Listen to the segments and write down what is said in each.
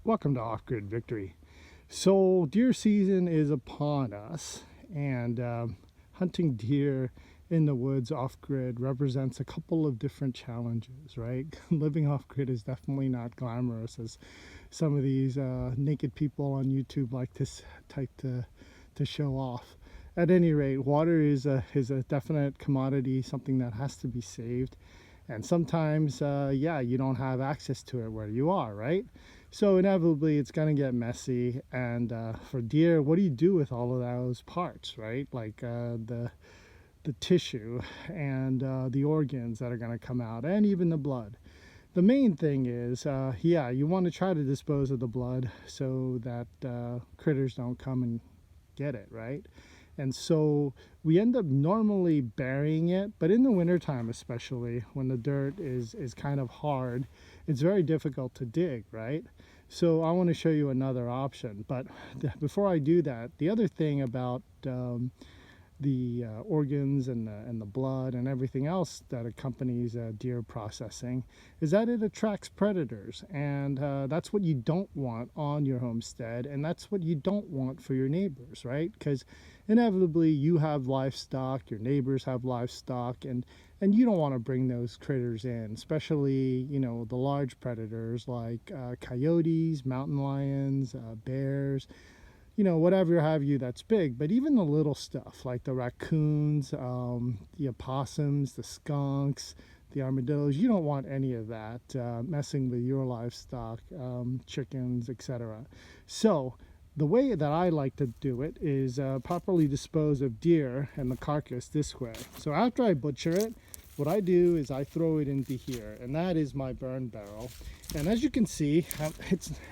Welcome to Offgrid Victory. So deer season is upon us, and hunting deer in the woods off-grid represents a couple of different challenges, right? Living off-grid is definitely not glamorous, as some of these naked people on YouTube like this type to show off. At any rate, water is a definite commodity, something that has to be saved. And sometimes, yeah, you don't have access to it where you are, right? So inevitably, it's going to get messy. And for deer, what do you do with all of those parts, right? Like the tissue and the organs that are going to come out, and even the blood. The main thing is, yeah, you want to try to dispose of the blood so that critters don't come and get it, right? And so we end up normally burying it, but in the wintertime, especially when the dirt is kind of hard, it's very difficult to dig, right? So I want to show you another option. But before I do that, the other thing about the organs and the blood and everything else that accompanies deer processing is that it attracts predators, and that's what you don't want on your homestead, and that's what you don't want for your neighbors, right? Because inevitably you have livestock, your neighbors have livestock, and you don't want to bring those critters in, especially, you know, the large predators like coyotes, mountain lions, bears, you know, whatever have you that's big. But even the little stuff like the raccoons, the opossums, the skunks, the armadillos, you don't want any of that messing with your livestock, chickens, etc. So the way that I like to do it is properly dispose of deer and the carcass this way. So after I butcher it, what I do is I throw it into here, and that is my burn barrel. And as you can see,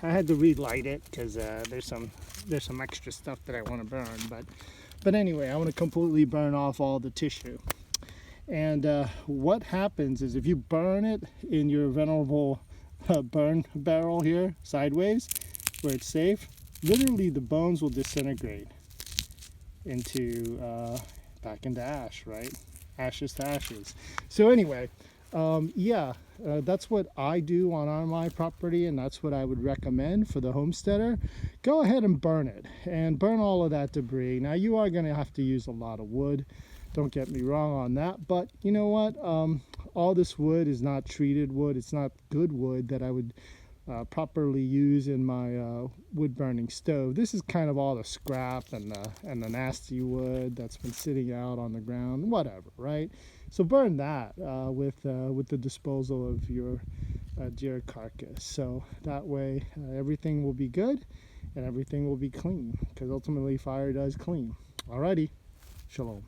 I had to relight it because there's some extra stuff that I want to burn. But anyway, I want to completely burn off all the tissue. And what happens is if you burn it in your venerable burn barrel here sideways, where it's safe, literally the bones will disintegrate into back into ash, right? Ashes to ashes. So anyway, yeah, that's what I do on my property, and that's what I would recommend for the homesteader. Go ahead and burn it, and burn all of that debris. Now, you are going to have to use a lot of wood, don't get me wrong on that, but you know what, all this wood is not treated wood. It's not good wood that I would properly use in my wood burning stove. This is kind of all the scrap and the nasty wood that's been sitting out on the ground, whatever, right? So burn that with the disposal of your deer carcass. So that way everything will be good and everything will be clean, because ultimately fire does clean. Alrighty, shalom.